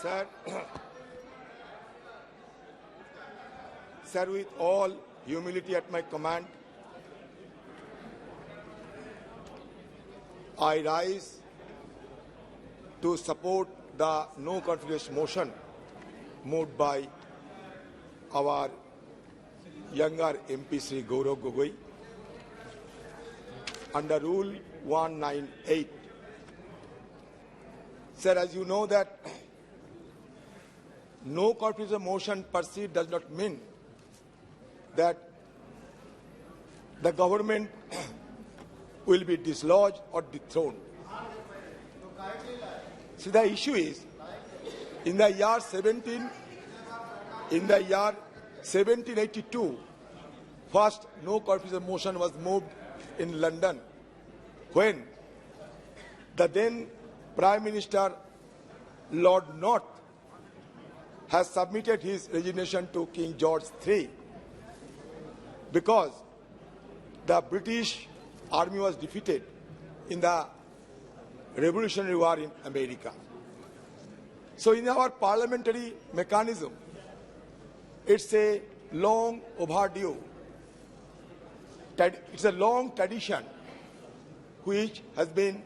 Sir, sir, with all humility at my command, I rise to support the no confidence motion moved by our younger MP Sri Gaurav Gogoi under Rule 198. Sir, as you know that no confidence motion per se does not mean that the government will be dislodged or dethroned. See, the issue is, in the year 1782, first no confidence motion was moved in London when the then Prime Minister Lord North has submitted his resignation to King George III because the British army was defeated in the Revolutionary War in America. So in our parliamentary mechanism, it's a long overdue, it's a long tradition which has been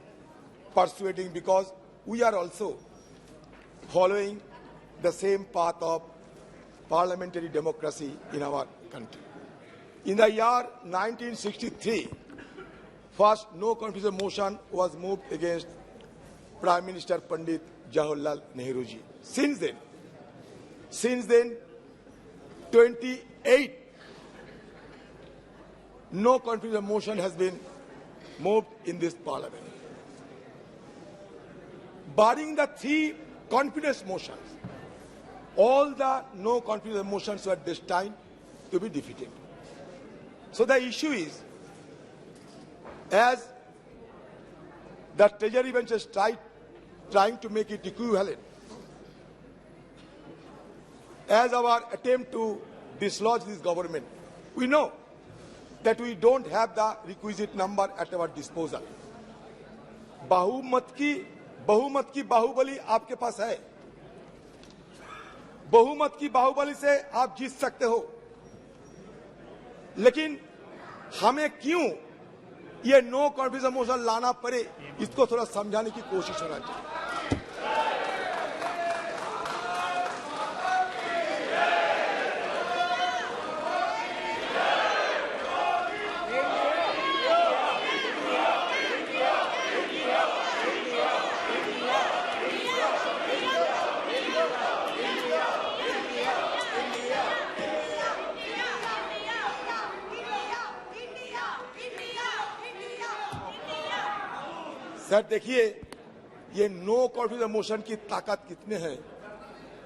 persuading because we are also following the same path of parliamentary democracy in our country. In the year 1963, first no confidence motion was moved against Prime Minister Pandit Jawaharlal Nehru ji. Since then, 28 no confidence motion has been moved in this parliament. Barring the 3 confidence motions, all the no confidence motions were destined to be defeated. So the issue is, as the Treasury bench is trying to make it equivalent, as our attempt to dislodge this government, we know that we don't have the requisite number at our disposal. बहुमत की बाहुबली आपके पास है, बहुमत की बाहुबली से आप जीत सकते हो, लेकिन हमें क्यों ये नो कॉन्फिडेंस मोशन लाना पड़े, इसको थोड़ा समझाने की कोशिश होना चाहिए। सर देखिए, ये नो कॉन्फिडेंस मोशन की ताकत कितने हैं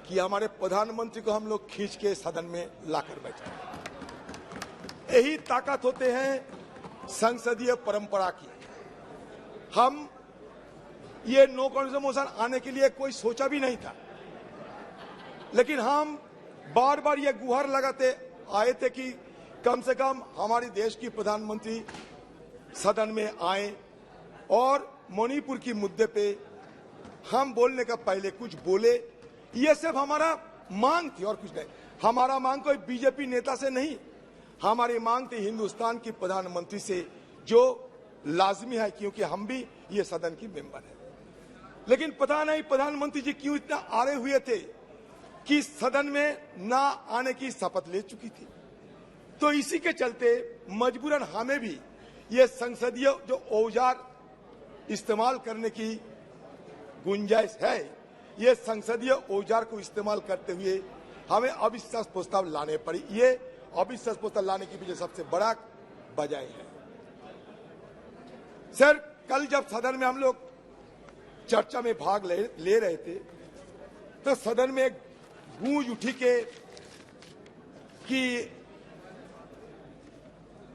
कि हमारे प्रधानमंत्री को हम लोग खींच के सदन में लाकर बैठे। यही ताकत होते हैं संसदीय परंपरा की। हम ये नो कॉन्फिडेंस मोशन आने के लिए कोई सोचा भी नहीं था, लेकिन हम बार बार ये गुहार लगाते आए थे कि कम से कम हमारे देश की प्रधानमंत्री सदन में आए और मणिपुर की मुद्दे पे हम बोलने का पहले कुछ बोले। ये सिर्फ हमारा मांग थी और कुछ नहीं। हमारा मांग कोई बीजेपी नेता से नहीं, हमारी मांग थी हिंदुस्तान की प्रधानमंत्री से, जो लाजमी है क्योंकि हम भी ये सदन की मेंबर है। लेकिन पता नहीं प्रधानमंत्री जी क्यों इतना आड़े हुए थे कि सदन में ना आने की शपथ ले चुकी थी। तो इसी के चलते मजबूरन हमें भी ये संसदीय जो औजार इस्तेमाल करने की गुंजाइश है, ये संसदीय औजार को इस्तेमाल करते हुए हमें अविश्वास प्रस्ताव लाने पड़ी। ये अविश्वास प्रस्ताव लाने के पीछे सबसे बड़ा वजह है। सर, कल जब सदन में हम लोग चर्चा में भाग ले रहे थे तो सदन में एक गूंज उठी कि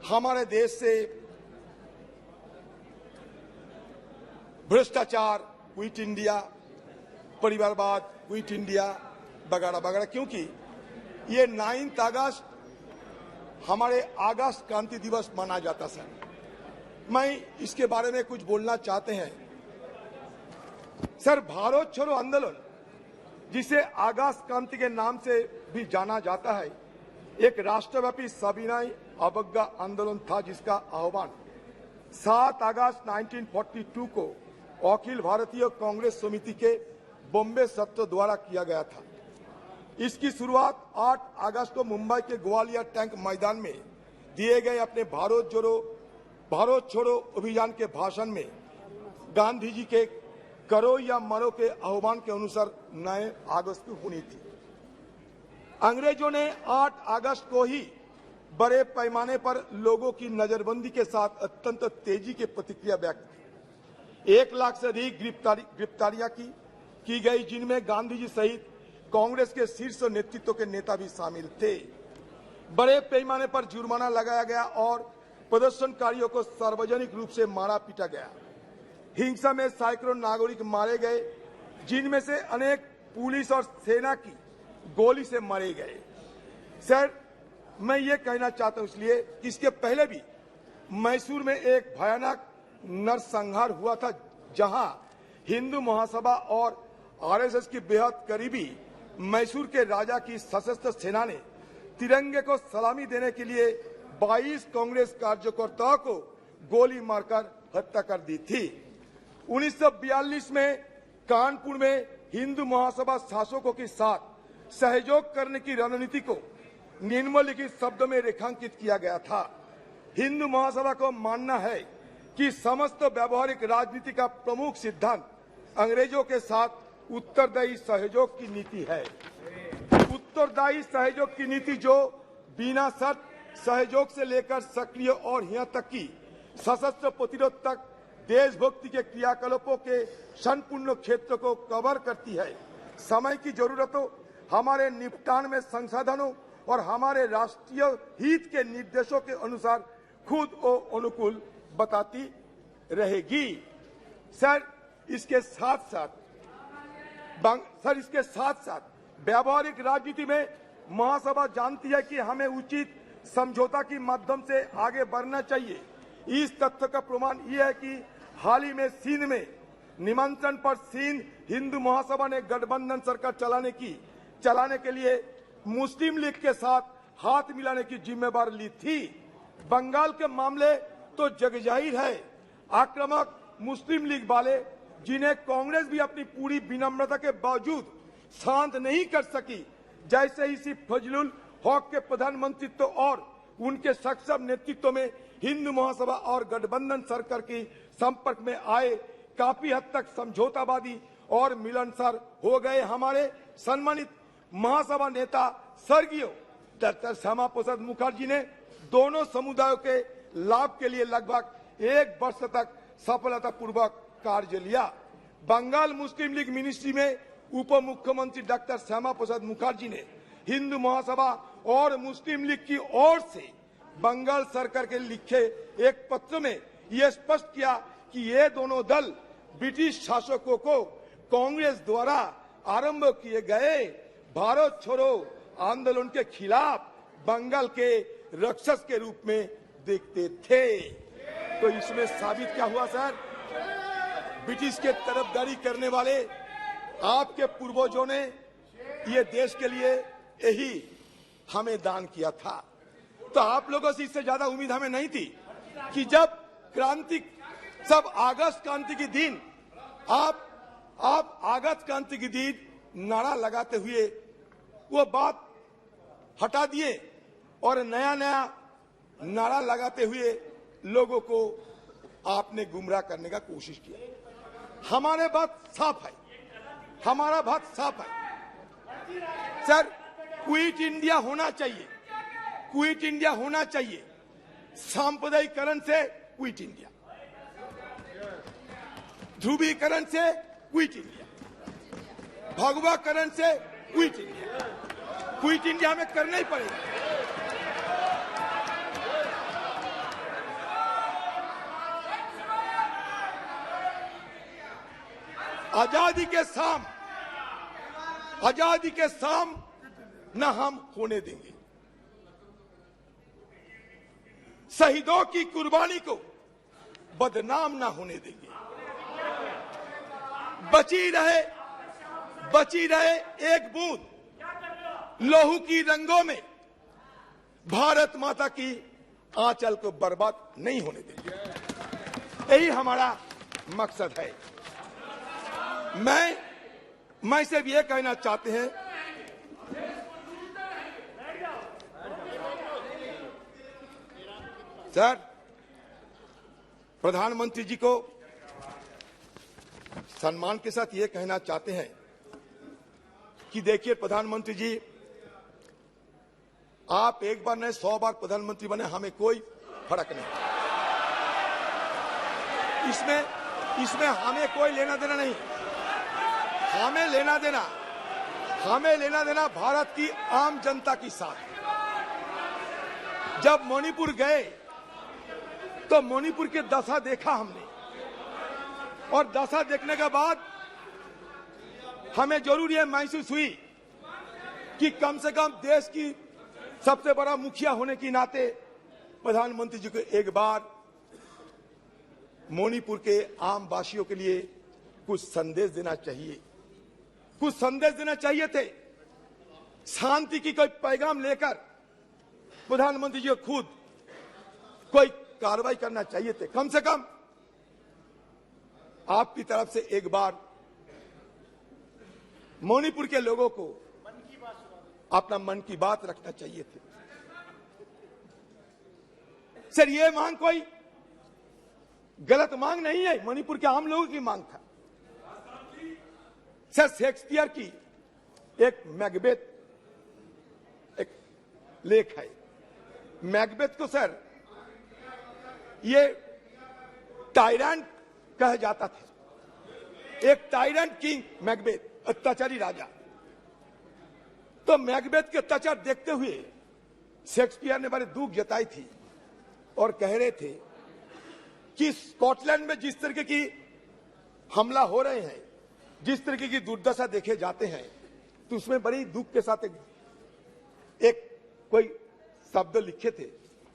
हमारे देश से भ्रष्टाचार, क्विट इंडिया, परिवारवाद, क्विट इंडिया वगैरह वगैरह, क्योंकि ये 9 अगस्त हमारे अगस्त क्रांति दिवस माना जाता है। मैं इसके बारे में कुछ बोलना चाहते हैं। सर, भारत छोड़ो आंदोलन जिसे आगाज क्रांति के नाम से भी जाना जाता है, एक राष्ट्रव्यापी सविनय अवज्ञा आंदोलन था जिसका आह्वान 7 अगस्त 1942 को अखिल भारतीय कांग्रेस समिति के बॉम्बे सत्र द्वारा किया गया था। इसकी शुरुआत 8 अगस्त को मुंबई के ग्वालियर टैंक मैदान में दिए गए अपने भारत छोड़ो अभियान के भाषण में गांधी जी के करो या मरो के आह्वान के अनुसार 9 अगस्त को हुई थी। अंग्रेजों ने 8 अगस्त को ही बड़े पैमाने पर लोगों की नजरबंदी के साथ अत्यंत तेजी की प्रतिक्रिया व्यक्त की। 1 लाख से अधिक गिरफ्तारियां की गई, जिनमें गांधी जी सहित कांग्रेस के शीर्ष नेतृत्व के नेता भी शामिल थे। बड़े पैमाने पर जुर्माना लगाया गया और प्रदर्शनकारियों को सार्वजनिक रूप से मारा पीटा गया। हिंसा में सैकड़ों नागरिक मारे गए, जिनमें से अनेक पुलिस और सेना की गोली से मारे गए। सर, मैं ये कहना चाहता हूं इसलिए कि इसके पहले भी मैसूर में एक भयानक नरसंहार हुआ था, जहां हिंदू महासभा और आरएसएस की बेहद करीबी मैसूर के राजा की सशस्त्र सेना ने तिरंगे को सलामी देने के लिए 22 कांग्रेस कार्यकर्ताओं को गोली मारकर हत्या कर दी थी। 1942 में कानपुर में हिंदू महासभा शासकों के साथ सहयोग करने की रणनीति को निम्नलिखित शब्दों में रेखांकित किया गया था। हिंदू महासभा को मानना है कि समस्त व्यवहारिक राजनीति का प्रमुख सिद्धांत अंग्रेजों के साथ उत्तरदायी सहयोग की नीति है। उत्तरदायी सहयोग की नीति जो बिना शर्त सहयोग से लेकर सक्रिय और यहाँ तक कि सशस्त्र प्रतिरोध तक देशभक्ति के क्रियाकलापों के संपूर्ण क्षेत्र को कवर करती है। समय की जरूरतों, हमारे निपटान में संसाधनों और हमारे राष्ट्रीय हित के निर्देशों के अनुसार खुद को अनुकूल बताती रहेगी। सर, इसके साथ साथ व्यावहारिक राजनीति में महासभा जानती है कि हमें उचित समझौता के माध्यम से आगे बढ़ना चाहिए। इस तथ्य का प्रमाण यह है कि हाल ही में सिंध में निमंत्रण पर सिंध हिंदू महासभा ने गठबंधन सरकार चलाने के लिए मुस्लिम लीग के साथ हाथ मिलाने की जिम्मेदारी ली थी। बंगाल के मामले तो जगजाहिर है। आक्रामक मुस्लिम लीग वाले, जिन्हें कांग्रेस भी अपनी पूरी विनम्रता के बावजूद शांत नहीं कर सकी, जैसे इसी फजलुल हक के प्रधानमंत्रित्व और उनके सक्षम नेतृत्व में हिंदू महासभा और गठबंधन सरकार की संपर्क में आए, काफी हद तक समझौतावादी और मिलनसार हो गए। हमारे सम्मानित महासभा नेता स्वर्गीय डॉक्टर श्यामा प्रसाद मुखर्जी ने दोनों समुदायों के लाभ के लिए लगभग 1 वर्ष तक सफलतापूर्वक कार्य लिया। बंगाल मुस्लिम लीग मिनिस्ट्री में उप मुख्यमंत्री डॉक्टर श्यामा प्रसाद मुखर्जी ने हिंदू महासभा और मुस्लिम लीग की ओर से बंगाल सरकार के लिखे एक पत्र में यह स्पष्ट किया कि ये दोनों दल ब्रिटिश शासकों को कांग्रेस द्वारा आरंभ किए गए भारत छोड़ो आंदोलन के खिलाफ बंगाल के राक्षस के रूप में देखते थे। तो इसमें साबित क्या हुआ सर? ब्रिटिश के तरफदारी करने वाले आपके पूर्वजों ने ये देश के लिए यही हमें दान किया था। तो आप लोगों से इससे ज्यादा उम्मीद हमें नहीं थी कि जब अगस्त क्रांति के दिन आप अगस्त क्रांति के दिन नारा लगाते हुए वो बात हटा दिए और नया नारा लगाते हुए लोगों को आपने गुमराह करने का कोशिश किया। हमारा बात साफ है सर, क्विट इंडिया होना चाहिए। सांप्रदायिकरण से क्विट इंडिया, ध्रुवीकरण से क्विट इंडिया, भगवाकरण से क्विट इंडिया हमें करना ही पड़ेगा। आजादी के शाम न हम होने देंगे। शहीदों की कुर्बानी को बदनाम न होने देंगे। बची रहे एक बूंद लोहू की रंगों में भारत माता की आंचल को बर्बाद नहीं होने देंगे। यही हमारा मकसद है। मैं सिर्फ ये कहना चाहते हैं, सर, प्रधानमंत्री जी को सम्मान के साथ ये कहना चाहते हैं कि देखिए प्रधानमंत्री जी, आप एक बार नहीं 100 बार प्रधानमंत्री बने, हमें कोई फर्क नहीं। इसमें हमें कोई लेना देना नहीं। हमें लेना देना भारत की आम जनता के साथ। जब मणिपुर गए तो मणिपुर की दशा देखा हमने, और दशा देखने के बाद हमें जरूर यह महसूस हुई कि कम से कम देश की सबसे बड़ा मुखिया होने के नाते प्रधानमंत्री जी को एक बार मणिपुर के आम वासियों के लिए कुछ संदेश देना चाहिए थे। शांति की कोई पैगाम लेकर प्रधानमंत्री जी को खुद कोई कार्रवाई करना चाहिए थे। कम से कम आपकी तरफ से एक बार मणिपुर के लोगों को अपना मन की बात रखना चाहिए थे। सर, ये मांग कोई गलत मांग नहीं है, मणिपुर के आम लोगों की मांग था। सर, शेक्सपियर की एक मैकबेथ एक लेख है। मैकबेथ को सर ये टायरेंट कहा जाता था। एक टायरेंट किंग मैकबेथ, अत्याचारी राजा। तो मैकबेथ के अत्याचार देखते हुए शेक्सपियर ने बड़े दुख जताई थी और कह रहे थे कि स्कॉटलैंड में जिस तरीके की हमला हो रहे हैं, जिस तरीके की दुर्दशा देखे जाते हैं, तो उसमें बड़ी दुख के साथ एक कोई शब्द लिखे थे,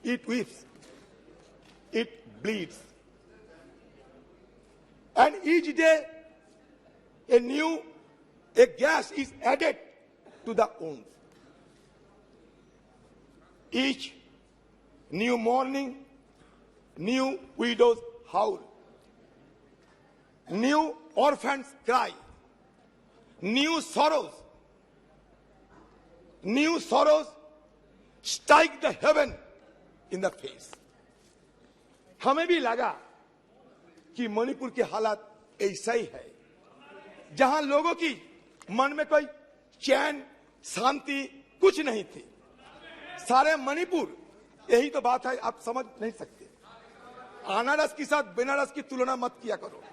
it weeps, it bleeds, and each day a gas is added to the wounds. Each new morning, new widows howl, new orphans cry, new sorrows strike the heaven in the face. हमें भी लगा कि मणिपुर की हालत ऐसा ही है, जहां लोगों की मन में कोई चैन शांति कुछ नहीं थी। सारे मणिपुर, यही तो बात है, आप समझ नहीं सकते। अनारस के साथ बनारस की तुलना मत किया करो,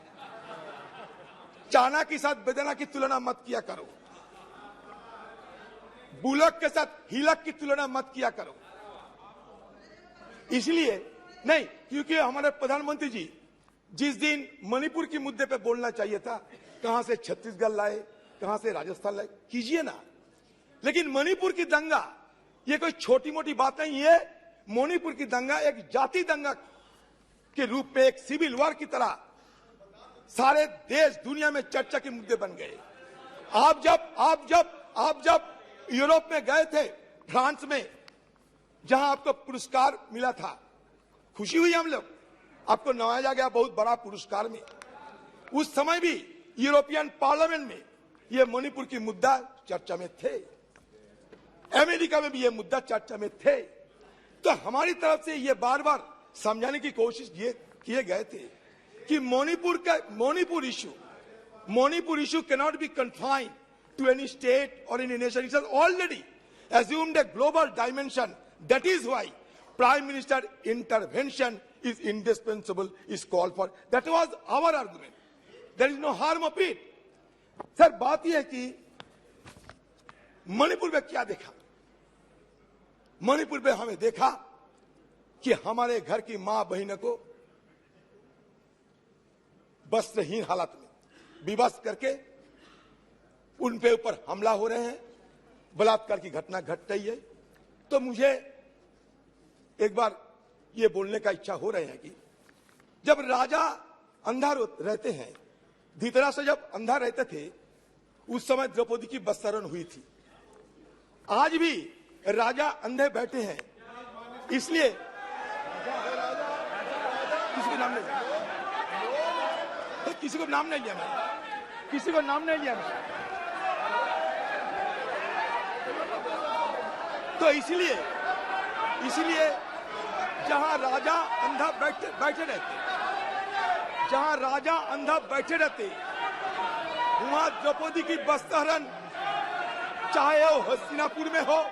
चाना के साथ बेदाना की तुलना मत किया करो, बुलक के साथ हिलक की तुलना मत किया करो। इसलिए नहीं, क्योंकि हमारे प्रधानमंत्री जी जिस दिन मणिपुर के मुद्दे पे बोलना चाहिए था, कहां से छत्तीसगढ़ लाए, कहां से राजस्थान लाए, कीजिए ना। लेकिन मणिपुर की दंगा ये कोई छोटी मोटी बात नहीं है। मणिपुर की दंगा एक जाति दंगा के रूप में, एक सिविल वॉर की तरह सारे देश दुनिया में चर्चा के मुद्दे बन गए। आप जब यूरोप में गए थे, फ्रांस में, जहां आपको पुरस्कार मिला था, खुशी हुई हम लोग, आपको नवाजा गया बहुत बड़ा पुरस्कार में। उस समय भी यूरोपियन पार्लियामेंट में यह मणिपुर की मुद्दा चर्चा में थे, अमेरिका में भी यह मुद्दा चर्चा में थे। तो हमारी तरफ से यह बार बार समझाने की कोशिश ये किए गए थे कि Manipur issue cannot be confined to any state और any nation. It has already assumed a global dimension. That is why Prime Minister intervention is indispensable, is called for. That was our argument. There is no harm of it. Sir, बात यह है कि मणिपुर में क्या देखा? मणिपुर में हमें देखा कि हमारे घर की मां बहनों को वस्त्रहीन हालत में विवश करके उन पे ऊपर हमला हो रहे हैं, बलात्कार की घटना घट रही है। तो मुझे एक बार ये बोलने का इच्छा हो रहे हैं कि जब राजा अंधा रहते हैं, धृतराष्ट्र जब अंधा रहते थे उस समय द्रौपदी की बस्तारण हुई थी। आज भी राजा अंधे बैठे हैं, इसलिए किसी को नाम नहीं लिया, किसी को नाम नहीं लिया मैंने, किसी को नाम नहीं लिया मैंने। तो इसलिए जहां राजा अंधा बैठे रहते, जहां राजा अंधा बैठे रहते, वहां द्रौपदी की बस्तारण चाहे वो हस्तिनापुर में हो,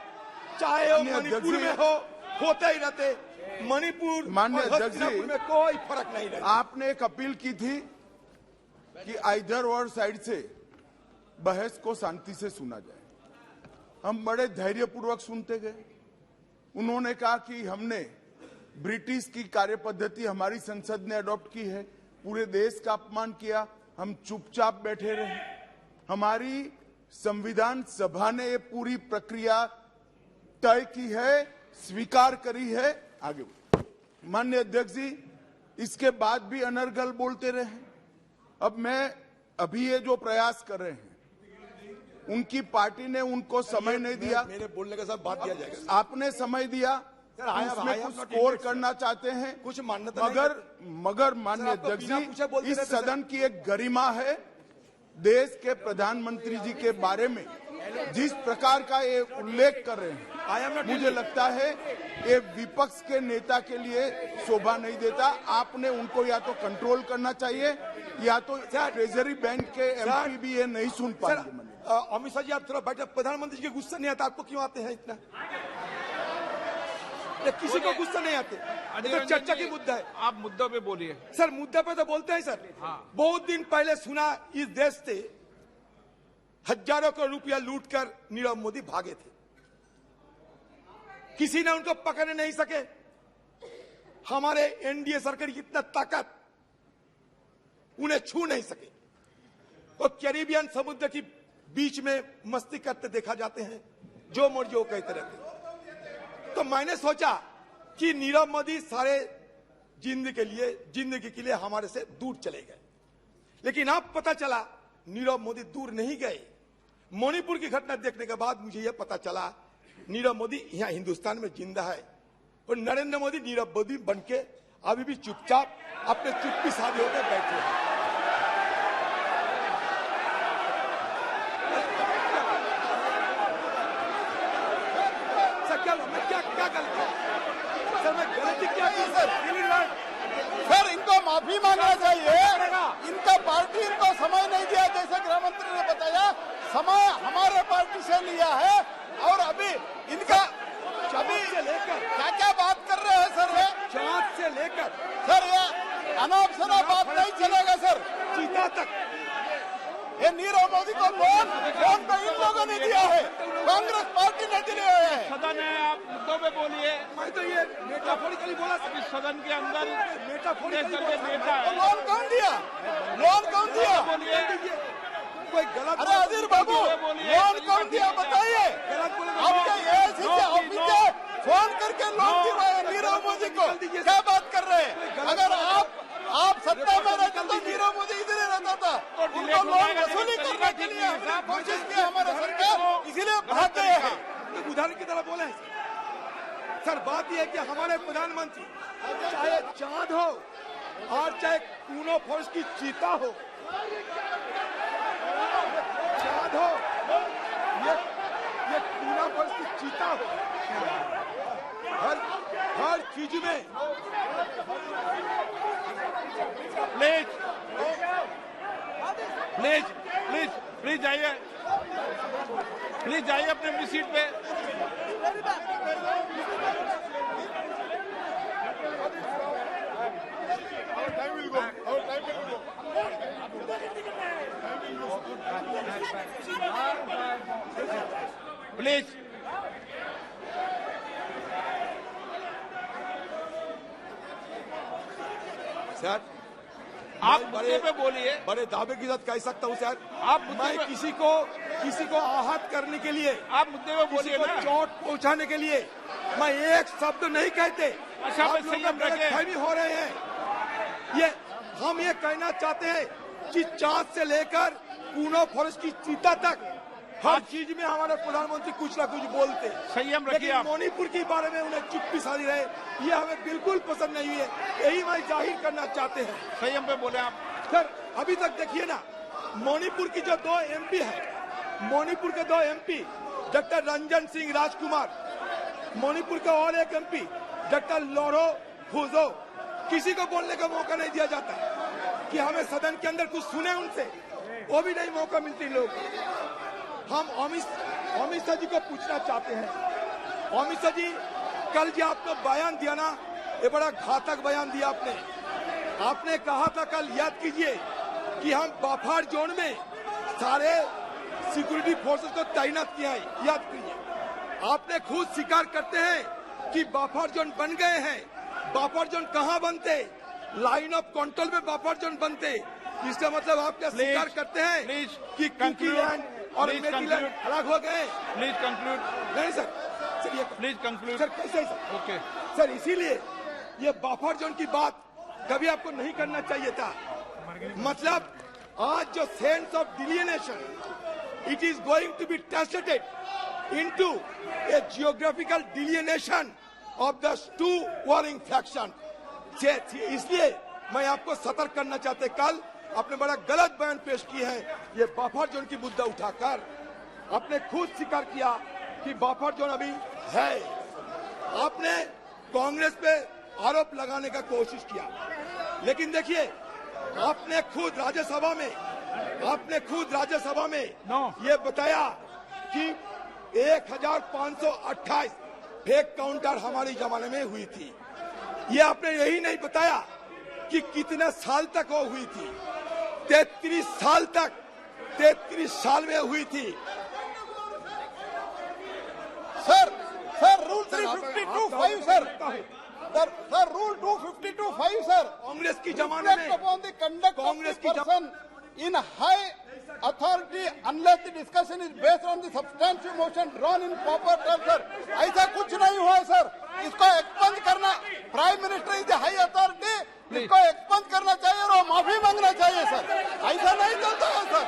चाहे वो मणिपुर में हो, होते ही रहते। मणिपुर और हस्तिनापुर में कोई फर्क नहीं रहता। आपने एक अपील की थी कि आइदर और साइड से बहस को शांति से सुना जाए। हम बड़े धैर्यपूर्वक सुनते गए। उन्होंने कहा कि हमने ब्रिटिश की कार्यपद्धति हमारी संसद ने अडॉप्ट की है, पूरे देश का अपमान किया, हम चुपचाप बैठे रहे। हमारी संविधान सभा ने ये पूरी प्रक्रिया तय की है, स्वीकार करी है। आगे माननीय अध्यक्ष जी, इसके बाद भी अनर्गल बोलते रहे। अब मैं अभी ये जो प्रयास कर रहे हैं, उनकी पार्टी ने उनको समय नहीं दिया। मेरे बोलने के साथ बात दिया जाएगा। आपने समय दिया, उसमें कुछ स्कोर करना चाहते हैं, कुछ मान्यता मगर माननीय अध्यक्ष जी, इस सदन की एक गरिमा है। देश के प्रधानमंत्री जी के बारे में जिस प्रकार का ये उल्लेख कर रहे हैं, मुझे लगता है ये विपक्ष के नेता के लिए शोभा नहीं देता। आपने उनको या तो कंट्रोल करना चाहिए, या तो ट्रेजरी बैंक के एमपी भी ये नहीं सुन पाएंगे। अमित शाह जी, आप थोड़ा बैठे, प्रधानमंत्री जी के गुस्सा नहीं आता आपको? क्यों आते हैं इतना? किसी को गुस्सा नहीं आते, तो चर्चा की मुद्दा है। आप मुद्दों पे बोलिए सर। मुद्दा पे तो बोलते हैं सर। हाँ। बहुत दिन पहले सुना इस देश से हजारों करोड़ रुपया लूटकर नीरव मोदी भागे थे, किसी ने उनको पकड़ नहीं सके। हमारे एनडीए सरकार की इतना ताकत, उन्हें छू नहीं सके। वो कैरिबियन समुद्र की बीच में मस्ती करते देखा जाते हैं, जो मर्जी वो कहते रहते। तो मैंने सोचा कि नीरव मोदी सारे जिंदगी के लिए हमारे से दूर चले गए, लेकिन अब पता चला नीरव मोदी दूर नहीं गए। मणिपुर की घटना देखने के बाद मुझे यह पता चला नीरव मोदी यहाँ हिंदुस्तान में जिंदा है, और नरेंद्र मोदी नीरव मोदी बनके अभी भी चुपचाप अपने चुप्पी साधे होकर बैठे हैं। सर, इनको माफी मांगना चाहिए। इनका पार्टी इनको समय नहीं दिया, जैसे गृह मंत्री ने बताया। समय हमारे पार्टी से लिया है, और अभी इनका क्या क्या बात कर रहे हैं सर? ये चाँद से लेकर सर, ये अनाप शनाप बात नहीं चलेगा सर। चीता तक ये नीरव मोदी को लोन पे इन लोगों ने दिया है, कांग्रेस पार्टी ने दिए हुए हैं। सदन है, आप मुद्दों पे बोलिए। मैं तो ये मेटाफोरिकली बोला। इस सदन के अंदर मेटाफोरिकली नेता है। लोन कौन दिया? लोन कौन दिया? बोलिए। कोई गलत? अरे अजीर बाबू, लोन कौन दिया बताइए। आपके एआईसीसी ऑफिस फोन करके लोन दिलवाए नीरव मोदी को। क्या बात कर रहे हैं? अगर आप सत्ता में रहते तो नीरव मोदी इधर ही रहता था। उनको लोन वसूली करने के लिए हमने कोशिश की, हमारा सरकार, इसीलिए भाग गए हैं। उदाहरण की तरह बोले सर। बात यह है कि हमारे प्रधानमंत्री चाहे चांद हो और चाहे कूनो फोर्स की चीता हो, चांद हो, ये कूनो फोर्स की चीता हो, हर चीज में प्लीज जाइए, अपने अपनी सीट पे। प्लीज सर, आप मुद्दे पे बोलिए। बड़े दावे के साथ कह सकता हूँ सर। आप मैं किसी को आहत करने के लिए, आप मुद्दे पे बोलिए ना। चोट पहुंचाने के लिए मैं एक शब्द नहीं कहते। अच्छा, आप संयम लोग गलतफहमी हो रहे हैं। हम ये कहना चाहते हैं कि चाँद से लेकर कूनो फॉरेस्ट की चीता तक हर चीज में हमारे प्रधानमंत्री कुछ ना कुछ बोलते। संयम रखिए लेकिन आप। मणिपुर के बारे में उन्हें चुप्पी साधी रहे, ये हमें बिल्कुल पसंद नहीं हुई है। यही मैं जाहिर करना चाहते हैं। संयम पे बोले आप। सर अभी तक देखिए ना, मणिपुर की जो 2 MP है, मणिपुर के 2 MP डॉक्टर रंजन सिंह राजकुमार, मणिपुर का और एक MP डॉक्टर लोरो फुजो, किसी को बोलने का मौका नहीं दिया जाता कि हमें सदन के अंदर कुछ सुने उनसे, वो भी नहीं मौका मिलती लोग। हम अमित शाह जी को पूछना चाहते हैं, अमित शाह जी कल जो आपने बयान दिया ना, ये बड़ा घातक बयान दिया आपने। आपने कहा था कल, याद कीजिए, कि हम बफर जोन में सारे सिक्योरिटी फोर्सेस को तैनात किया है। याद कीजिए, आपने खुद स्वीकार करते हैं कि बफर जोन बन गए हैं। बफर जोन कहाँ बनते? लाइन ऑफ कंट्रोल में बफर जोन बनते। इसका मतलब आप क्या स्वीकार करते हैं कि कुकीलैंड और मेरीलैंड अलग हो गए? Please conclude. नहीं सर, चलिए प्लीज कंक्लूड। सर, कैसे सर? ओके सर, इसीलिए ये बफर जोन की बात कभी आपको नहीं करना चाहिए था। मतलब आज जो sense of delineation, it is going to be translated into a geographical delineation of the 2 warring faction. इसलिए मैं आपको सतर्क करना चाहते, कल आपने बड़ा गलत बयान पेश की है। ये बफर जोन की मुद्दा उठाकर आपने खुद स्वीकार किया कि बफर जोन अभी है। आपने कांग्रेस पे आरोप लगाने का कोशिश किया, लेकिन देखिए आपने खुद राज्यसभा में ये बताया कि 1528 फेक काउंटर हमारी जमाने में हुई थी। ये आपने यही नहीं बताया कि कितने साल तक वो हुई थी। 33 साल में हुई थी। Sir rule 352(5) sir rule 252(5) sir, Congress की जमाने में upon the conduct Congress of की the person in high authority unless the discussion is based on the substantive motion drawn in proper terms, sir। ऐसा कुछ नहीं हुआ सर। इसको एक्सपंज करना, prime minister is the high authority, इसको expunge करना चाहिए और माफी मांगना चाहिए सर। ऐसा नहीं चलता है सर।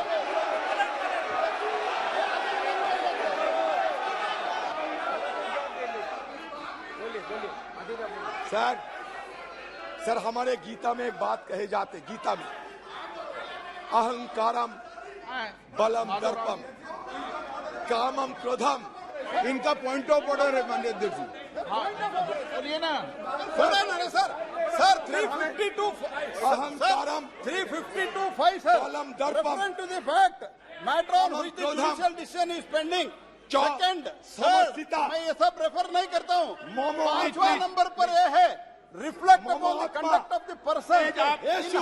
सर हमारे गीता में एक बात कहे जाते, गीता में अहंकारम बलम दर्पम कामम क्रोधम। इनका पॉइंट ऑफ ऑर्डर है माननीय अध्यक्ष जी। बोलिए ना। बोला ना सर। सर 352 अहंकारम 352(5) सर, बलम दर्पम referring to the fact matter on which the क्रोधम। judicial decision is pending। चौ- सेकंड सर, समर्थिता। मैं ये सब रेफर नहीं करता हूँ। मोमो 5वां नंबर पर यह है, रिफ्लेक्ट मोमो upon the atma. Conduct of the person. Yeshu.